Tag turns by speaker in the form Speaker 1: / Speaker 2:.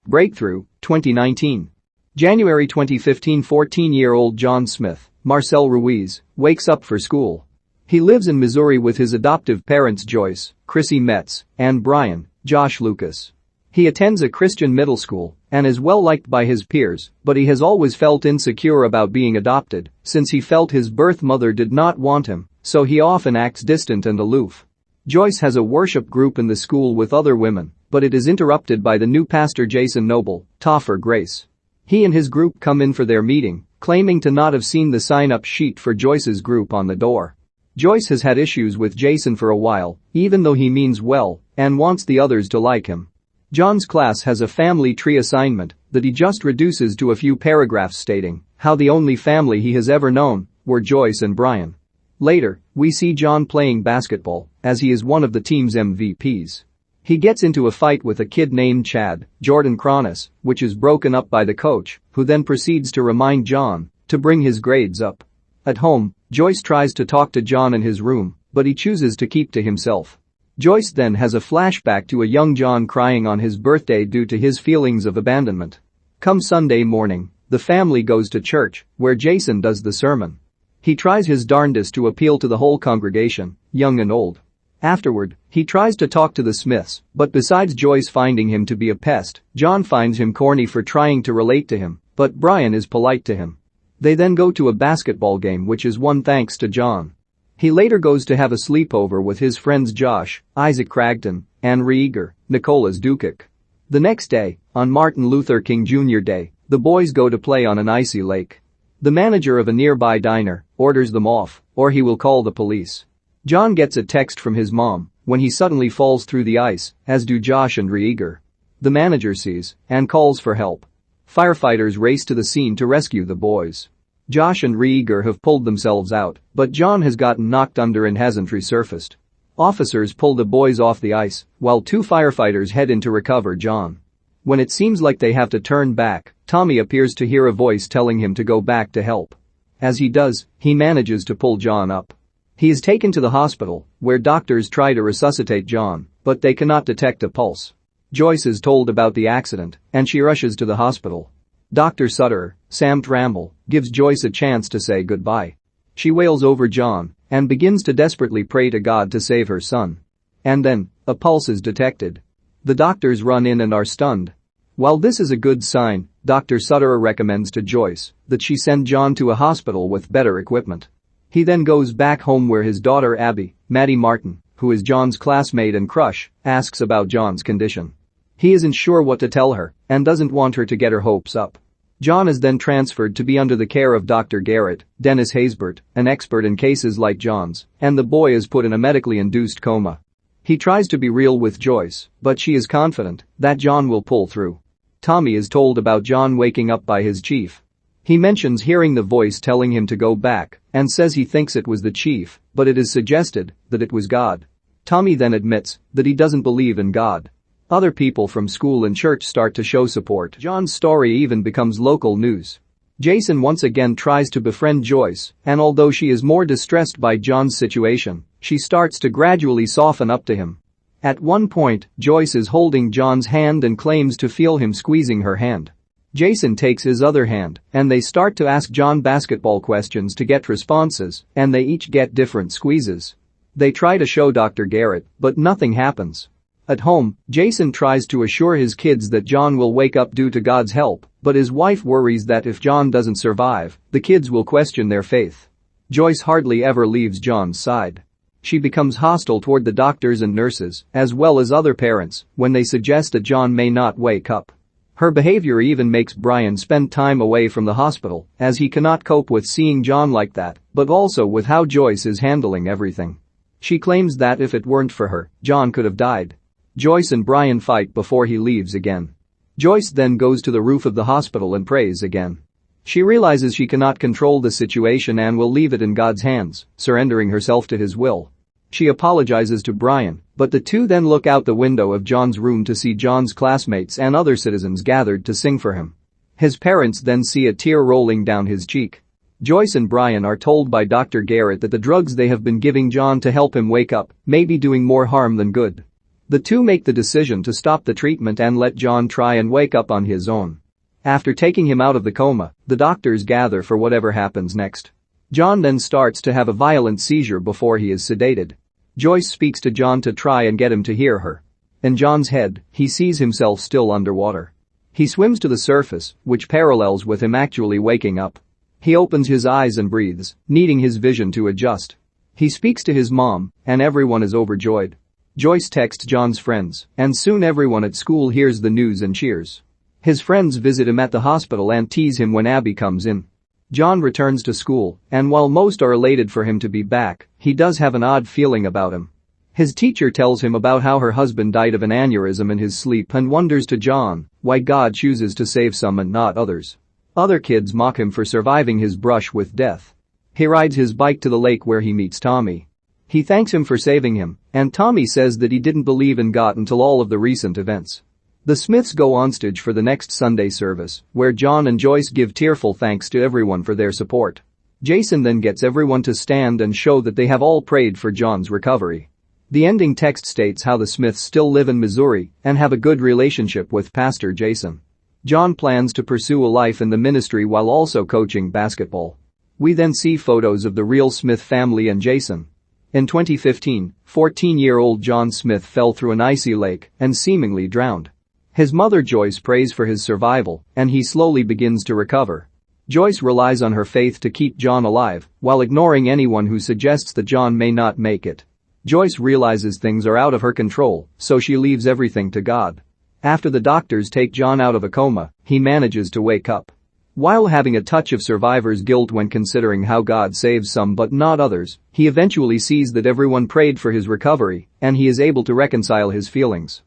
Speaker 1: Breakthrough, 2019. January 2015. 14-year-old John Smith, Marcel Ruiz, wakes up for school. He lives in Missouri with his adoptive parents Joyce, Chrissy Metz, and Brian, Josh Lucas. He attends a Christian middle school and is well liked by his peers, but he has always felt insecure about being adopted since he felt his birth mother did not want him, so he often acts distant and aloof. Joyce has a worship group in the school with other women, but it is interrupted by the new pastor Jason Noble, Topher Grace. He and his group come in for their meeting, claiming to not have seen the sign-up sheet for Joyce's group on the door. Joyce has had issues with Jason for a while, even though he means well and wants the others to like him. John's class has a family tree assignment that he just reduces to a few paragraphs stating how the only family he has ever known were Joyce and Brian. Later, we see John playing basketball as he is one of the team's MVPs. He gets into a fight with a kid named Chad, Jordan Cronus, which is broken up by the coach, who then proceeds to remind John to bring his grades up. At home, Joyce tries to talk to John in his room, but he chooses to keep to himself. Joyce then has a flashback to a young John crying on his birthday due to his feelings of abandonment. Come Sunday morning, the family goes to church, where Jason does the sermon. He tries his darndest to appeal to the whole congregation, young and old. Afterward, he tries to talk to the Smiths, but besides Joyce finding him to be a pest, John finds him corny for trying to relate to him, but Brian is polite to him. They then go to a basketball game which is won thanks to John. He later goes to have a sleepover with his friends Josh, Isaac Cragton, Ann Rieger, Nicholas Dukic. The next day, on Martin Luther King Jr. Day, the boys go to play on an icy lake. The manager of a nearby diner orders them off, or he will call the police. John gets a text from his mom when he suddenly falls through the ice, as do Josh and Rieger. The manager sees and calls for help. Firefighters race to the scene to rescue the boys. Josh and Rieger have pulled themselves out, but John has gotten knocked under and hasn't resurfaced. Officers pull the boys off the ice, while two firefighters head in to recover John. When it seems like they have to turn back, Tommy appears to hear a voice telling him to go back to help. As he does, he manages to pull John up. He is taken to the hospital, where doctors try to resuscitate John, but they cannot detect a pulse. Joyce is told about the accident, and she rushes to the hospital. Dr. Sutter, Sam Tramble, gives Joyce a chance to say goodbye. She wails over John and begins to desperately pray to God to save her son. And then, a pulse is detected. The doctors run in and are stunned. While this is a good sign, Dr. Sutter recommends to Joyce that she send John to a hospital with better equipment. He then goes back home where his daughter Abby, Maddie Martin, who is John's classmate and crush, asks about John's condition. He isn't sure what to tell her and doesn't want her to get her hopes up. John is then transferred to be under the care of Dr. Garrett, Dennis Haysbert, an expert in cases like John's, and the boy is put in a medically induced coma. He tries to be real with Joyce, but she is confident that John will pull through. Tommy is told about John waking up by his chief. He mentions hearing the voice telling him to go back and says he thinks it was the chief, but it is suggested that it was God. Tommy then admits that he doesn't believe in God. Other people from school and church start to show support. John's story even becomes local news. Jason once again tries to befriend Joyce, and although she is more distressed by John's situation, she starts to gradually soften up to him. At one point, Joyce is holding John's hand and claims to feel him squeezing her hand. Jason takes his other hand, and they start to ask John basketball questions to get responses, and they each get different squeezes. They try to show Dr. Garrett, but nothing happens. At home, Jason tries to assure his kids that John will wake up due to God's help, but his wife worries that if John doesn't survive, the kids will question their faith. Joyce hardly ever leaves John's side. She becomes hostile toward the doctors and nurses, as well as other parents, when they suggest that John may not wake up. Her behavior even makes Brian spend time away from the hospital, as he cannot cope with seeing John like that, but also with how Joyce is handling everything. She claims that if it weren't for her, John could have died. Joyce and Brian fight before he leaves again. Joyce then goes to the roof of the hospital and prays again. She realizes she cannot control the situation and will leave it in God's hands, surrendering herself to his will. She apologizes to Brian, but the two then look out the window of John's room to see John's classmates and other citizens gathered to sing for him. His parents then see a tear rolling down his cheek. Joyce and Brian are told by Dr. Garrett that the drugs they have been giving John to help him wake up may be doing more harm than good. The two make the decision to stop the treatment and let John try and wake up on his own. After taking him out of the coma, the doctors gather for whatever happens next. John then starts to have a violent seizure before he is sedated. Joyce speaks to John to try and get him to hear her. In John's head, he sees himself still underwater. He swims to the surface, which parallels with him actually waking up. He opens his eyes and breathes, needing his vision to adjust. He speaks to his mom, and everyone is overjoyed. Joyce texts John's friends, and soon everyone at school hears the news and cheers. His friends visit him at the hospital and tease him when Abby comes in. John returns to school, and while most are elated for him to be back, he does have an odd feeling about him. His teacher tells him about how her husband died of an aneurysm in his sleep and wonders to John why God chooses to save some and not others. Other kids mock him for surviving his brush with death. He rides his bike to the lake where he meets Tommy. He thanks him for saving him, and Tommy says that he didn't believe in God until all of the recent events. The Smiths go onstage for the next Sunday service, where John and Joyce give tearful thanks to everyone for their support. Jason then gets everyone to stand and show that they have all prayed for John's recovery. The ending text states how the Smiths still live in Missouri and have a good relationship with Pastor Jason. John plans to pursue a life in the ministry while also coaching basketball. We then see photos of the real Smith family and Jason. In 2015, 14-year-old John Smith fell through an icy lake and seemingly drowned. His mother Joyce prays for his survival, and he slowly begins to recover. Joyce relies on her faith to keep John alive, while ignoring anyone who suggests that John may not make it. Joyce realizes things are out of her control, so she leaves everything to God. After the doctors take John out of a coma, he manages to wake up. While having a touch of survivor's guilt when considering how God saves some but not others, he eventually sees that everyone prayed for his recovery, and he is able to reconcile his feelings.